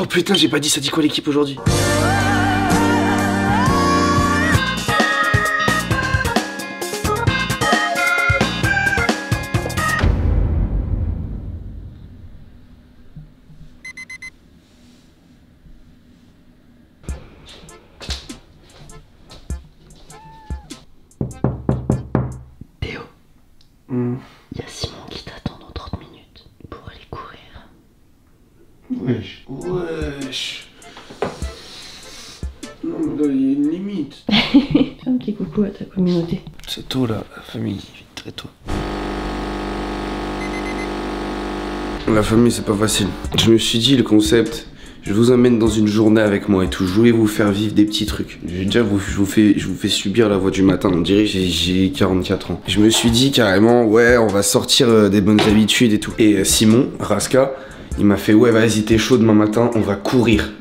Oh putain, j'ai pas dit ça dit quoi l'équipe aujourd'hui? Théo, y a Simon qui t'attend dans 30 minutes pour aller courir. Wesh. Wesh. Non, mais là, il y a une limite. Fais un petit coucou à ta communauté. C'est tôt là, la famille, vite, très tôt. La famille, c'est pas facile. Je me suis dit, le concept, je vous emmène dans une journée avec moi et tout. Je voulais vous faire vivre des petits trucs. Je vous fais subir la voix du matin. On dirait que j'ai 44 ans. Je me suis dit carrément, ouais, on va sortir des bonnes habitudes et tout. Et Simon, Raska, il m'a fait, ouais, vas-y, t'es chaud demain matin, on va courir.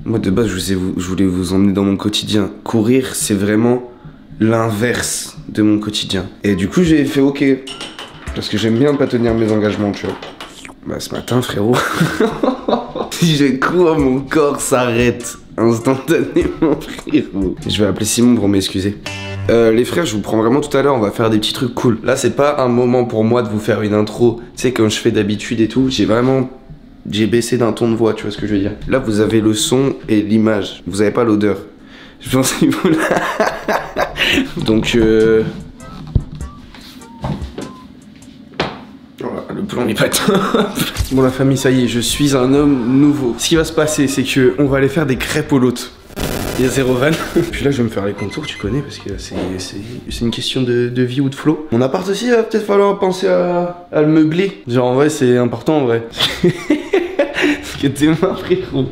Moi, de base, je voulais vous emmener dans mon quotidien. Courir, c'est vraiment l'inverse de mon quotidien. Et du coup, j'ai fait OK. Parce que j'aime bien pas tenir mes engagements, tu vois. Bah, ce matin, frérot, si je cours, mon corps s'arrête instantanément, frérot. Je vais appeler Simon pour m'excuser. Les frères, je vous prends vraiment tout à l'heure, on va faire des petits trucs cool. Là, c'est pas un moment pour moi de vous faire une intro. Tu sais, comme je fais d'habitude et tout, j'ai baissé d'un ton de voix, tu vois ce que je veux dire. Là, vous avez le son et l'image. Vous avez pas l'odeur. Je pense qu'il faut la... Donc, voilà, le plan n'est pas top. Bon, la famille, ça y est, je suis un homme nouveau. Ce qui va se passer, c'est que on va aller faire des crêpes au lot. Il y a 0 van. Puis là, je vais me faire les contours, tu connais, parce que c'est une question de vie ou de flow. Mon appart aussi, il va peut-être falloir penser à le meubler. Genre, en vrai, c'est important, en vrai. Parce que t'es mort, frérot.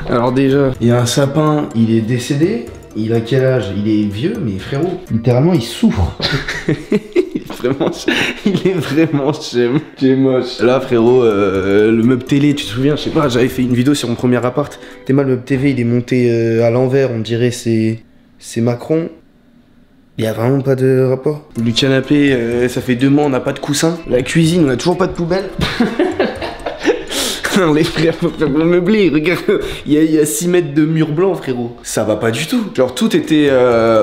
Alors déjà, il y a un sapin, il est décédé. Il a quel âge? Il est vieux, mais frérot, littéralement, il souffre. Il est vraiment chème. Tu es moche. Là, frérot, le meuble télé, tu te souviens? Je sais pas, j'avais fait une vidéo sur mon premier appart. T'es mal, le meuble TV, il est monté à l'envers, on dirait c'est Macron. Il y a vraiment pas de rapport. Le canapé, ça fait 2 mois, on n'a pas de coussin. La cuisine, on a toujours pas de poubelle. Non, les frères, faut faire meubler, regarde, il y a 6 mètres de mur blanc, frérot. Ça va pas du tout. Genre, tout était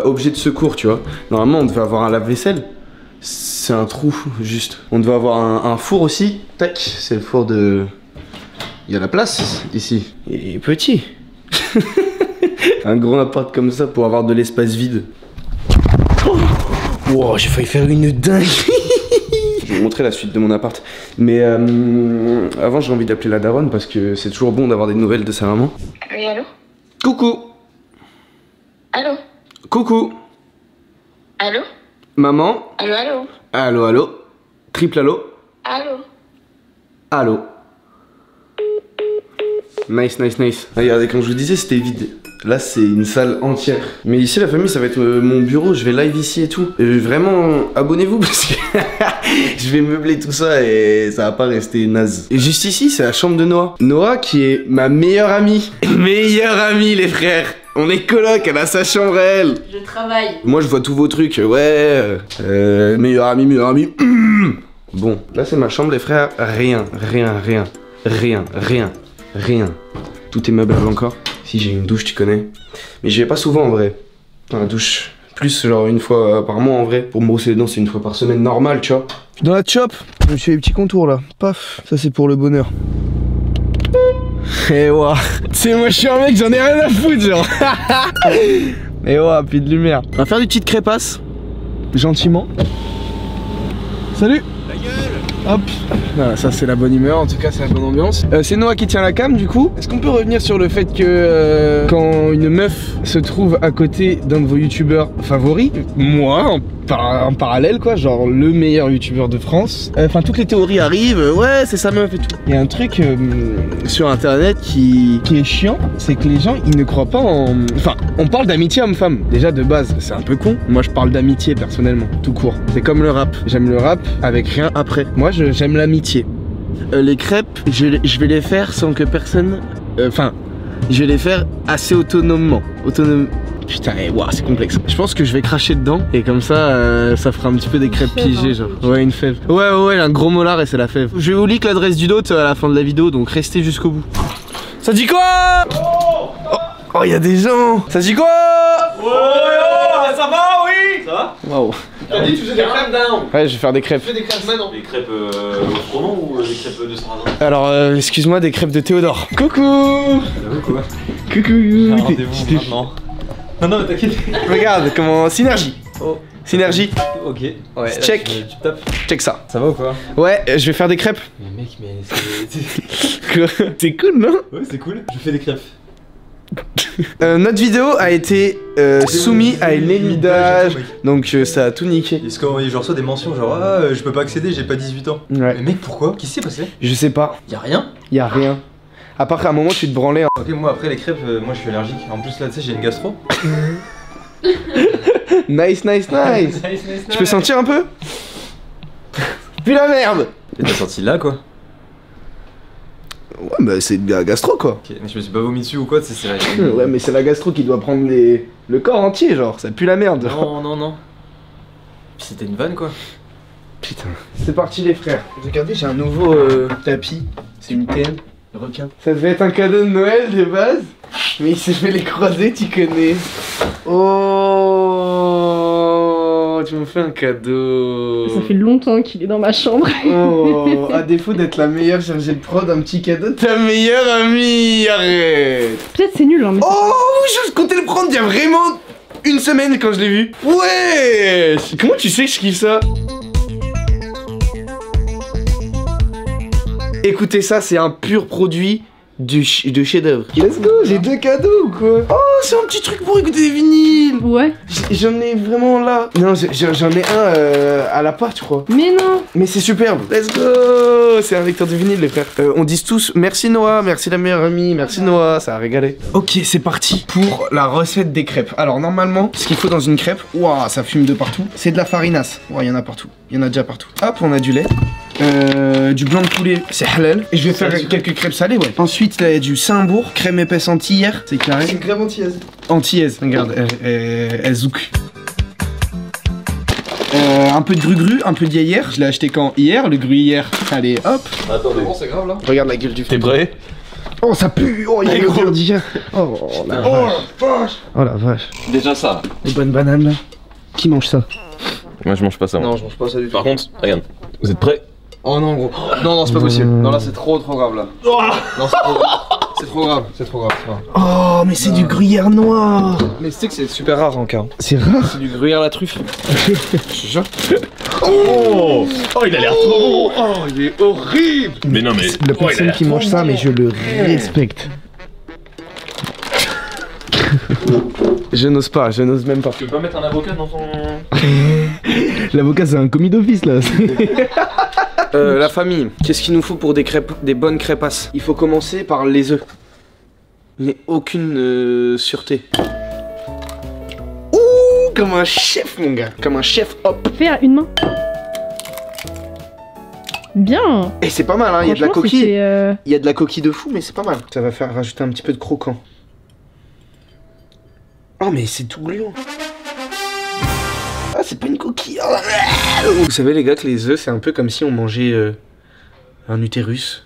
objet de secours, tu vois. Normalement, on devait avoir un lave-vaisselle. C'est un trou, juste. On devait avoir un four aussi. Tac, c'est le four de... Il y a la place, ici. Il est petit. Un grand appart comme ça pour avoir de l'espace vide. Wow, j'ai failli faire une dingue. Je vais vous montrer la suite de mon appart. Mais avant, j'ai envie d'appeler la daronne parce que c'est toujours bon d'avoir des nouvelles de sa maman. Oui, allô? Coucou. Allô? Coucou. Allô? Maman. Allô, allô? Allô, allô. Triple allô. Allô? Allô. Nice, nice, nice. Regardez, comme je vous disais, c'était vide. Là, c'est une salle entière. Mais ici, la famille, ça va être mon bureau. Je vais live ici et tout. Vraiment, abonnez-vous parce que je vais meubler tout ça et ça va pas rester naze. Et juste ici, c'est la chambre de Noah. Noah qui est ma meilleure amie. Meilleure amie, les frères. On est coloc, elle a sa chambre à elle. Je travaille. Moi, je vois tous vos trucs. Ouais, meilleure amie, meilleure amie. Bon, là, c'est ma chambre, les frères. Rien. Tout est meublable encore. Si j'ai une douche, tu connais. Mais j'y vais pas souvent en vrai. Dans la douche. Plus genre une fois par mois en vrai. Pour me brosser les dents, c'est une fois par semaine normal, tu vois. Dans la chop, je me suis fait les petits contours là. Paf, ça c'est pour le bonheur. Et ouah. Tu sais, moi je suis un mec, j'en ai rien à foutre, genre. Et ouah, puis de lumière. On va faire des petites crépasses. Gentiment. Salut. Hop, voilà, ça c'est la bonne humeur, en tout cas c'est la bonne ambiance. C'est Noah qui tient la cam du coup. Est-ce qu'on peut revenir sur le fait que quand une meuf se trouve à côté d'un de vos youtubeurs favoris, moi en parallèle quoi, genre le meilleur youtubeur de France, enfin toutes les théories arrivent, ouais c'est sa meuf et tout. Il y a un truc sur internet qui est chiant, c'est que les gens ils ne croient pas en... Enfin on parle d'amitié homme-femme, déjà de base c'est un peu con. Moi je parle d'amitié personnellement, tout court. C'est comme le rap, j'aime le rap avec rien après. Moi j'aime l'amitié. Les crêpes, je vais les faire sans que personne... Enfin, je vais les faire assez autonomement. Putain, wow, c'est complexe. Je pense que je vais cracher dedans et comme ça, ça fera un petit peu des crêpes piégées, genre. Ouais, une fève. Ouais, un gros molar et c'est la fève. Je vais vous leak l'adresse du dot à la fin de la vidéo, donc restez jusqu'au bout. Ça dit quoi? Oh, y'a des gens. Ça dit quoi? Ça va, oui? Ça va? Waouh. T'as dit tu faisais des crêpes d'un an. Ouais, je vais faire des crêpes. Tu fais des crêpes maintenant? Des crêpes au froment ou des crêpes de sarrasin? Alors, excuse-moi, des crêpes de Théodore. Coucou. Quoi? Coucou. Rendez-vous maintenant. Non, mais t'inquiète. Regarde comment... Synergie. Oh. Synergie. Ok. Ouais. Check. Tu tapes. Check ça. Ça va ou quoi? Ouais, je vais faire des crêpes. Mais mec, mais c'est. Quoi? C'est cool, non? Ouais, c'est cool. Je fais des crêpes. Notre vidéo a été soumise à une émidage, donc ça a tout niqué. Est-ce qu'on je reçois des mentions genre je peux pas accéder, j'ai pas 18 ans. Ouais. Mais mec, pourquoi? Qu'est-ce qui s'est passé? Je sais pas, Y'a rien? y a rien. À part qu'à un moment tu te branlais. Hein. Ok, moi après les crêpes, moi je suis allergique. En plus là, tu sais, j'ai une gastro. Nice. Tu peux sentir un peu? Puis la merde. Et t'as sorti là quoi? Ouais, bah c'est de la gastro quoi. Ok, mais je me suis pas vomi dessus ou quoi, c'est vrai. Ouais, mais c'est la gastro qui doit prendre le corps entier, genre, ça pue la merde. Non. Puis c'était une vanne quoi. Putain. C'est parti les frères. Regardez, j'ai un nouveau tapis. C'est une TM. Requin. Ça devait être un cadeau de Noël de base. Mais si je vais les croiser, tu connais. Oh, tu me fais un cadeau. Ça fait longtemps qu'il est dans ma chambre. Oh, à défaut d'être la meilleure chargée de prod, un petit cadeau de ta meilleure amie. Arrête. Peut-être c'est nul, hein, mais Oh, je comptais le prendre il y a vraiment une semaine quand je l'ai vu. Ouais. Comment tu sais que je kiffe ça? Écoutez ça, c'est un pur produit de chef-d'œuvre. Let's go, j'ai 2 cadeaux ou quoi? Oh, c'est un petit truc pour écouter des vinyles. ouais. J'en ai vraiment là. Non, j'en ai un à la part, je crois. Mais non. Mais c'est superbe. Let's go. C'est un lecteur de vinyle, les frères. On dit tous merci Noah, merci la meilleure amie, merci Noah, ça a régalé. Ok, c'est parti pour la recette des crêpes. Alors normalement, ce qu'il faut dans une crêpe, waouh, ça fume de partout. C'est de la farinasse. Ouais, il y en a partout. Il y en a déjà partout. Hop, on a du lait. Du blanc de poulet, c'est halal. Et je vais faire quelques crêpes salées, ouais. Ensuite, il y a du Saint-Bourg, crème épaisse antillaise, c'est carré. C'est une crème antillaise. Antillaise, regarde, elle zouk. Un peu de gru-gru, un peu d'hier. Je l'ai acheté quand? Hier, le gruyère. Allez, hop. Attendez. Bon, c'est grave là. Regarde la gueule du T'es fruit. prêt? Oh, ça pue. Oh, il y a l'odeur d'hier. Oh, la vache. Oh, la vache. Déjà ça. Les bonnes bananes, là. Qui mange ça? Moi je mange pas ça. Non, je mange pas ça du tout. Par contre, regarde. Vous êtes prêts? Oh non, gros. Non, c'est pas possible. Non, là, c'est trop grave là. Non, c'est trop grave. C'est trop grave. C'est trop grave. Oh, mais c'est du gruyère noir. Mais tu sais que c'est super rare en cas. C'est rare. C'est du gruyère à la truffe. Je suis sûr. Oh, il a l'air trop bon. Oh, il est horrible. Mais non mais. La personne qui mange ça, mais je le respecte. Je n'ose pas, je n'ose même pas. Tu veux pas mettre un avocat dans ton. L'avocat, c'est un commis d'office là. La famille, qu'est-ce qu'il nous faut pour des crêpes, des bonnes crêpasses? Il faut commencer par les œufs. Mais aucune sûreté. Ouh, comme un chef, mon gars. Comme un chef, hop. Fais à une main. Bien. Et c'est pas mal, hein. Il y a de la Franchement, coquille. c'était, Il y a de la coquille de fou, mais c'est pas mal. Ça va faire rajouter un petit peu de croquant. Oh, mais c'est tout gluant. Ah, c'est pas une coquille. Oh. Vous savez, les gars, que les œufs, c'est un peu comme si on mangeait un utérus.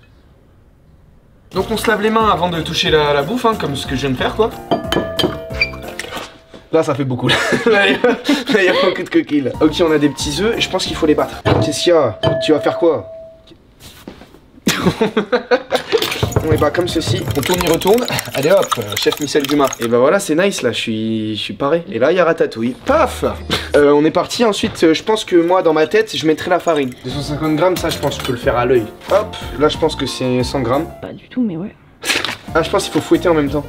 Donc, on se lave les mains avant de toucher la bouffe, hein, comme ce que je viens de faire, quoi. Là, ça fait beaucoup. Là, il y a beaucoup de coquilles. Là. Ok, on a des petits œufs. Je pense qu'il faut les battre. Qu'est-ce qu'il y a? Tu vas faire quoi? On les bat comme ceci, on tourne, il retourne. Allez hop, chef Michel Dumas. Et bah voilà, c'est nice là, je suis paré. Et là, il y a Ratatouille. Paf. On est parti. Ensuite, je pense que moi, dans ma tête, je mettrai la farine. 250 grammes, ça, je pense que je peux le faire à l'œil. Hop, là, je pense que c'est 100 grammes. Pas du tout, mais ouais. Ah, je pense qu'il faut fouetter en même temps.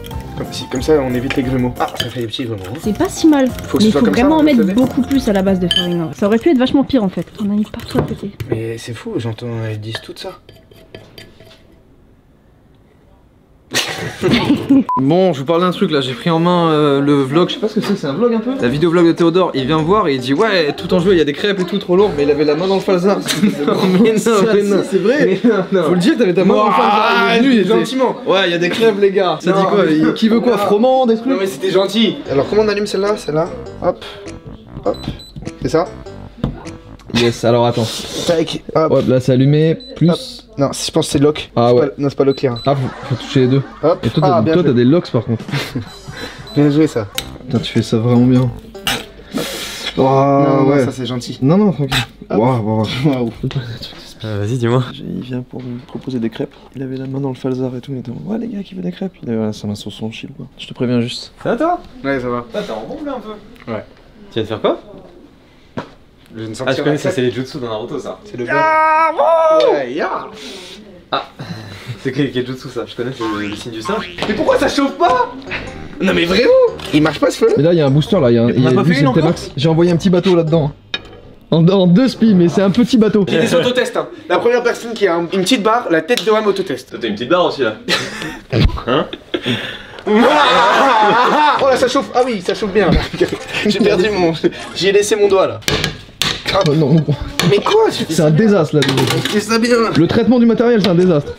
Comme ça, on évite les grumeaux. Ah, ça fait des petits grumeaux. C'est pas si mal. Faut que Mais ce soit il faut comme ça, vraiment en vous mettre savez. beaucoup plus à la base de farine. Hein. Ça aurait pu être vachement pire en fait. On a mis partout à côté. Mais c'est fou, j'entends, elles disent tout ça. Bon, je vous parle d'un truc là, j'ai pris en main le vlog, je sais pas ce que c'est un vlog un peu? La vidéo vlog de Théodore, il vient me voir et il dit ouais, tout en jeu, il y a des crêpes et tout, trop lourd, mais il avait la main dans le falzar. mais non, c'est vrai. Faut le dire, t'avais ta main dans le falzar, il est venu, il était gentiment. ouais, il y a des crêpes les gars. Ça Non, dit quoi? mais- Qui veut quoi? Froment, des trucs? Non mais c'était gentil. Alors comment on allume celle-là? Celle-là. Hop. Hop. C'est ça? Yes, alors attends. Tac, hop. Hop, là c'est allumé. Plus. Non, je pense que c'est lock. Ah ouais. Non, c'est pas lock clear. Ah, faut toucher les deux. Hop. Et toi, bien t'as joué. des locks par contre. Bien joué ça. Putain, tu fais ça vraiment bien. Oh, non, ouais. ça c'est gentil. Non, tranquille. Waouh. Vas-y, dis-moi. Il vient pour me proposer des crêpes. Il avait la main dans le falzar et tout. Il était en mode, ouais, les gars qui veulent des crêpes. Il avait sa main sur son chill quoi. Je te préviens juste. Ça va toi? Ouais, ça va. T'es en bombe là un peu? Ouais. Tu viens de faire quoi? Je viens de Ah, sortir je connais la ça, crêpe. c'est les jutsu dans Naruto ça. C'est le ouais, C'est quel jutsu ça? Je connais le signe du singe. Mais pourquoi ça chauffe pas? Non mais vraiment? Il marche pas ce feu? Mais là, il y a un booster là. Il y a a pas lui, fait c'est une le T-Max. J'ai envoyé un petit bateau là-dedans. En 2 spies, mais c'est un petit bateau. J'ai des autotests. Hein. La première personne qui a une petite barre, la tête de Ham autotest. Toi t'as une petite barre aussi là. Hein? Oh là ça chauffe. Ah oui, ça chauffe bien. J'ai perdu mon. J'ai laissé mon doigt là. Oh, non, Mais quoi? c'est un désastre là. C'est ça bien là. Le traitement du matériel, c'est un désastre.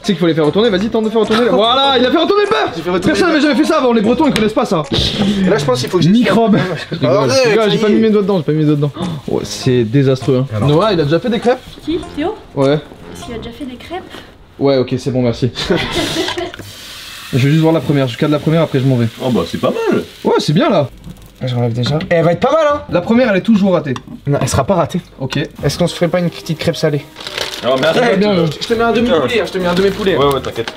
Tu sais qu'il faut les faire retourner, vas-y, tente de faire retourner. Voilà, il a fait retourner le beurre. Personne n'avait jamais fait ça avant, les Bretons ils connaissent pas ça. Et là je pense qu'il faut que je. Microbe. Arrête, ça J'ai y pas est. mis mes doigts dedans, Ouais, c'est désastreux. Hein. Noah, il a déjà fait des crêpes? Qui Théo? Ouais. Est-ce qu'il a déjà fait des crêpes? Ouais, ok, c'est bon, merci. Je vais juste voir la première, je cadre la première, après je m'en vais. Oh bah c'est pas mal. Ouais, c'est bien là. J'enlève déjà. Et elle va être pas mal hein. La première, elle est toujours ratée. Non, elle sera pas ratée. Ok. Est-ce qu'on se ferait pas une petite crêpe salée? Alors mais arrête. bien, Je te mets un demi-poulet, hein, je te mets un demi-poulet. Ouais t'inquiète.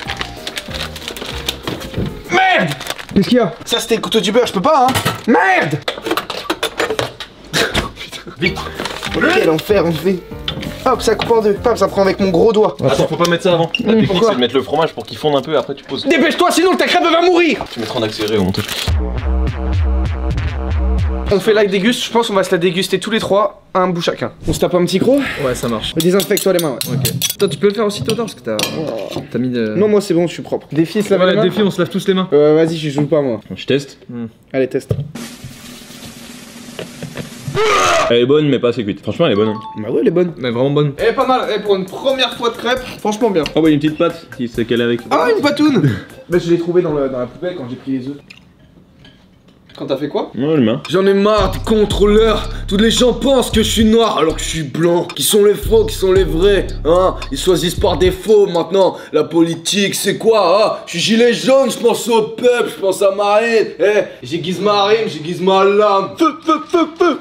Merde! Qu'est-ce qu'il y a? Ça c'était le couteau du beurre, je peux pas hein. Merde! Vite. Quel enfer on fait. Hop, ça coupe en deux. Hop, ça prend avec mon gros doigt. Attends, faut pas mettre ça avant. La technique Pourquoi c'est de mettre le fromage pour qu'il fonde un peu et après tu poses. Dépêche-toi, sinon ta crêpe elle va mourir. Tu mettras en accéléré au montage. On fait la déguste, je pense qu'on va se la déguster tous les trois, un bout chacun. On se tape un petit croc. Ouais, ça marche. Désinfecte-toi les mains, ouais. Ok. Toi, tu peux le faire aussi, Todor, parce que t'as mis de. Non, moi c'est bon, je suis propre. Défi, se laver les mains. défi, on se lave tous les mains. Vas-y, je joue pas moi. Je teste. Allez, teste. Elle est bonne mais pas assez cuite. Franchement elle est bonne. Hein. Bah ouais, elle est bonne. Mais vraiment bonne. Elle est pas mal, et pour une première fois de crêpe, franchement bien. Oh bah une petite pâte qui sait qu'elle est avec. Ah, une patoune. Bah je l'ai trouvé dans la poubelle quand j'ai pris les œufs. Quand t'as fait quoi? Ouais le main. J'en ai marre des contrôleurs. Tous les gens pensent que je suis noir alors que je suis blanc. Qui sont les faux, qui sont les vrais, hein? Ils choisissent par défaut maintenant. La politique, c'est quoi, hein? Je suis gilet jaune, je pense au peuple, je pense à ma haine. Eh, j'aiguise ma rime, j'aiguise ma lame. Feu, feu, feu, feu.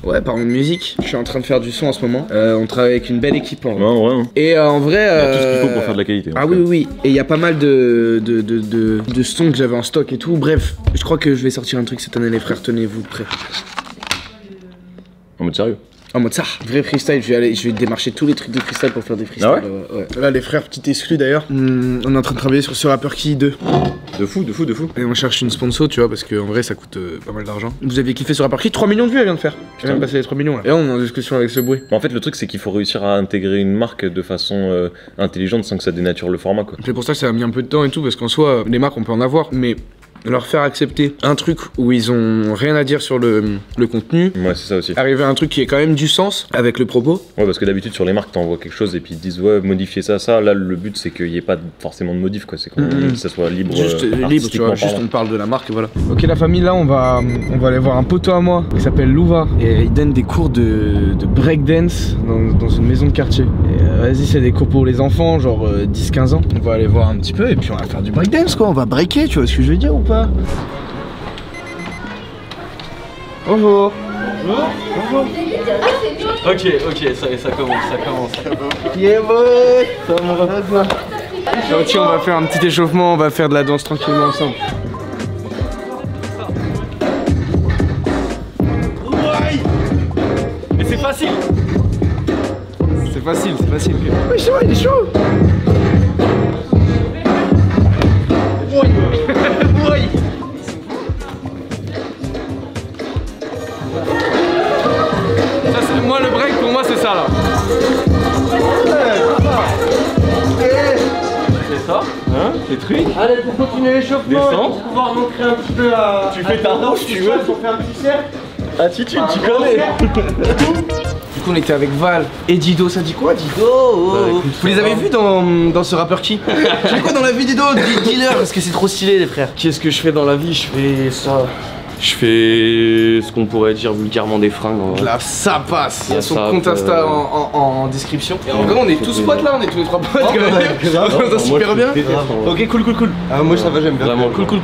Ouais, parlons de musique. Je suis en train de faire du son en ce moment. On travaille avec une belle équipe en vrai. Ouais ouais. Et en vrai. Il y a tout ce qu'il faut pour faire de la qualité. Ah oui, oui, oui. Et il y a pas mal de sons que j'avais en stock et tout. Bref, je crois que je vais sortir un truc cette année, les frères. Tenez-vous prêts. En mode sérieux. En mode ça, vrai freestyle, je vais démarcher tous les trucs de freestyle pour faire des freestyles. Ah ouais ouais. Là, les frères, petit exclu d'ailleurs. On est en train de travailler sur ce Rapper Key 2. De fou. Et on cherche une sponsor, tu vois, parce qu'en vrai, ça coûte pas mal d'argent. Vous avez kiffé ce Rapper Key? 3 millions de vues, elle vient de faire. Je viens de passer les 3 millions là. Et on est en discussion avec ce bruit. En fait le truc c'est qu'il faut réussir à intégrer une marque de façon intelligente sans que ça dénature le format quoi. C'est pour ça que ça a mis un peu de temps et tout, parce qu'en soi, les marques, on peut en avoir, mais leur faire accepter un truc où ils ont rien à dire sur le contenu, Ouais c'est ça aussi. arriver à un truc qui ait quand même du sens avec le propos. Ouais parce que d'habitude sur les marques t'envoies quelque chose et puis ils te disent ouais modifier ça. Là le but c'est qu'il n'y ait pas forcément de modif quoi. C'est que ça soit libre. Juste libre, tu vois, artistiquement juste parlant. on parle de la marque et voilà. Ok la famille, là on va aller voir un poteau à moi qui s'appelle Louva et il donne des cours de breakdance dans une maison de quartier. Et vas-y, c'est des cours pour les enfants, genre 10-15 ans. On va aller voir un petit peu et puis on va faire du breakdance quoi, on va breaker, tu vois ce que je veux dire ou pas? Bonjour. Ok, ça commence. Yeah boy. Tiens, on va faire un petit échauffement, on va faire de la danse tranquillement ensemble. Mais c'est facile. C'est facile. Oui, c'est vrai, il est chaud. Ça, c'est moi le break, pour moi c'est ça là. C'est ça, hein? Les trucs. Allez, pour continuer l'échauffement, Descends. pour pouvoir montrer un petit peu à. Tu fais ta roue si tu veux. Pour faire un petit cercle. Attitude, tu connais. coup on était avec Val et Dido, ça dit quoi Dido? Vous les avez vus dans ce rappeur qui? Tu fais quoi dans la vie Dido? Dis-leur parce que c'est trop stylé les frères. Qu'est-ce que je fais dans la vie? Je fais ça. Je fais ce qu'on pourrait dire vulgairement des fringues. En vrai. Là, ça passe. Il y a son Ça, compte Insta en description. Et en vrai, on est tous potes là, on est tous les trois potes quand même. On super bien. Ok, cool. Ah, moi ça va, j'aime bien. Vraiment Cool.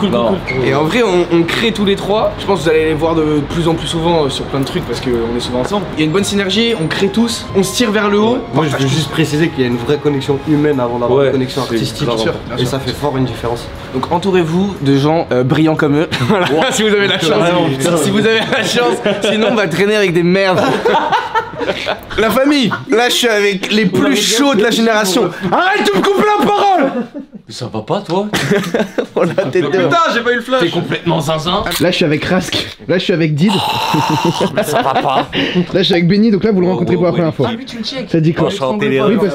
Et en vrai, on crée tous les trois. Je pense que vous allez les voir de plus en plus souvent sur plein de trucs parce qu'on est souvent ensemble. Il y a une bonne synergie, on crée tous, on se tire vers le haut. Moi je veux juste préciser qu'il y a une vraie connexion humaine avant d'avoir une connexion c'est artistique. grave sûr. Et ça fait fort une différence. Donc entourez-vous de gens brillants comme eux. Voilà, si vous avez la chance. Si vous avez la chance, sinon on va traîner avec des merdes. La famille, là je suis avec les plus chauds de la génération. Arrête de me couper la parole. Ça va pas toi? Oh la tête de... Putain, j'ai pas eu le flash. T'es complètement zinzin. Là je suis avec Rask, là je suis avec Did. Ça va pas. Là je suis avec Benny, donc là vous le rencontrez pour la première fois. Ça dit quoi?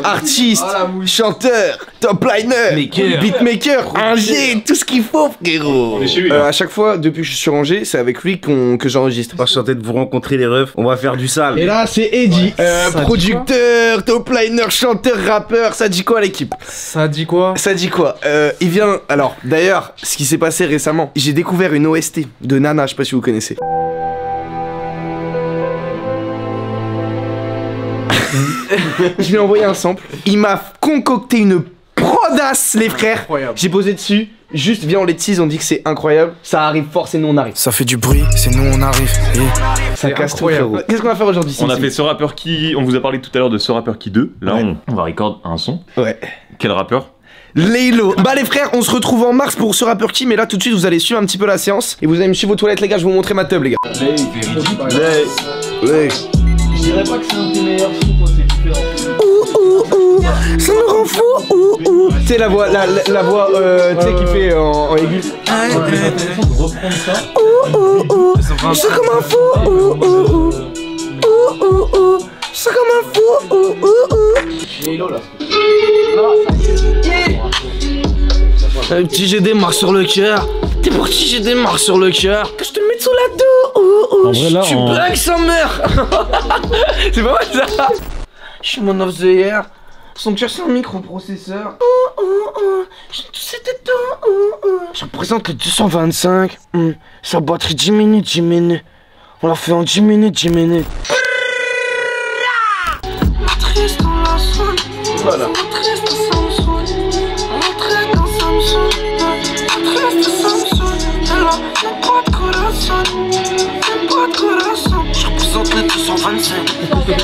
Artiste, chanteur, top liner, beatmaker, ingé, tout ce qu'il faut frérot. À chaque fois, depuis que je suis sur Angers, c'est avec lui que j'enregistre. Enchanté de vous rencontrer les refs, on va faire du sale. Et là c'est Eddie, producteur, top liner, chanteur, rappeur, ça dit quoi l'équipe? Ça dit quoi? Ça dit quoi? Il vient... Alors, d'ailleurs, ce qui s'est passé récemment, j'ai découvert une OST de Nana, je sais pas si vous connaissez. Je lui ai envoyé un sample, il m'a concocté une prodasse les frères. J'ai posé dessus, juste viens on les tease, on dit que c'est incroyable. Ça arrive fort, c'est nous on arrive. Ça fait du bruit, c'est nous on arrive. Ça casse tout frérot. Qu'est-ce qu'on va faire aujourd'hui? On a fait ce rappeur qui... On vous a parlé tout à l'heure de ce rappeur qui 2. Là on va record un son. Ouais. Quel rappeur? Laylo. Bah les frères, on se retrouve en mars pour ce rappeur qui, mais là tout de suite vous allez suivre un petit peu la séance et vous allez me suivre aux toilettes les gars, je vais vous montrer ma tub les gars. Lay. Je dirais pas que c'est un des meilleurs sons, toi c'est différent. Ça me rend fou. Tu sais la voix, la voix tu sais qui fait en aigu. Reprendre ça. Je suis comme un fou. Je suis comme un fou. Laylo là. Petit j'ai des marques sur le cœur. T'es parti, j'ai des marques sur le cœur. Que je te mette sous la dos. En vrai, là, tu bugs sa mère. C'est pas mal ça. Je suis mon of the year. Son cœur c'est un microprocesseur. C'était tout. Je représente le 225. Sa batterie 10 minutes. On l'a fait en 10 minutes. Voilà. Je représente le 225.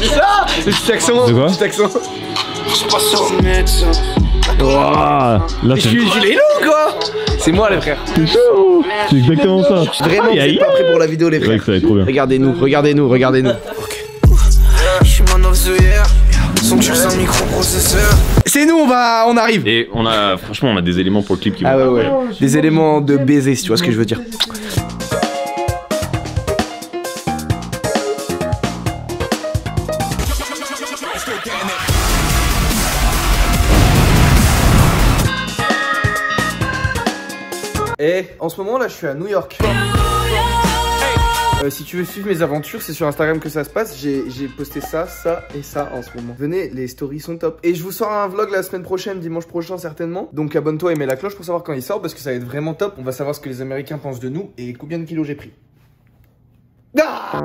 Ça, le petit accent. De quoi? Petit accent. Je passe au médecin. Waouh. Là Je suis Lélo quoi. C'est moi les frères. C'est exactement ça. Vraiment, vous êtes pas prêts pour la vidéo les frères. Ouais, ça va être trop bien. Regardez-nous. Ok. Je suis man of the year. Son cœur c'est un microprocesseur. C'est nous, on arrive. Et franchement on a des éléments pour le clip qui vont... Ah ouais. Des éléments de baiser si tu vois ce que je veux dire. Et en ce moment là je suis à New York. Si tu veux suivre mes aventures, c'est sur Instagram que ça se passe. J'ai posté ça et ça en ce moment. Venez, les stories sont top. Et je vous sors un vlog la semaine prochaine, dimanche prochain certainement. Donc abonne-toi et mets la cloche pour savoir quand il sort parce que ça va être vraiment top. On va savoir ce que les Américains pensent de nous et combien de kilos j'ai pris. Ah!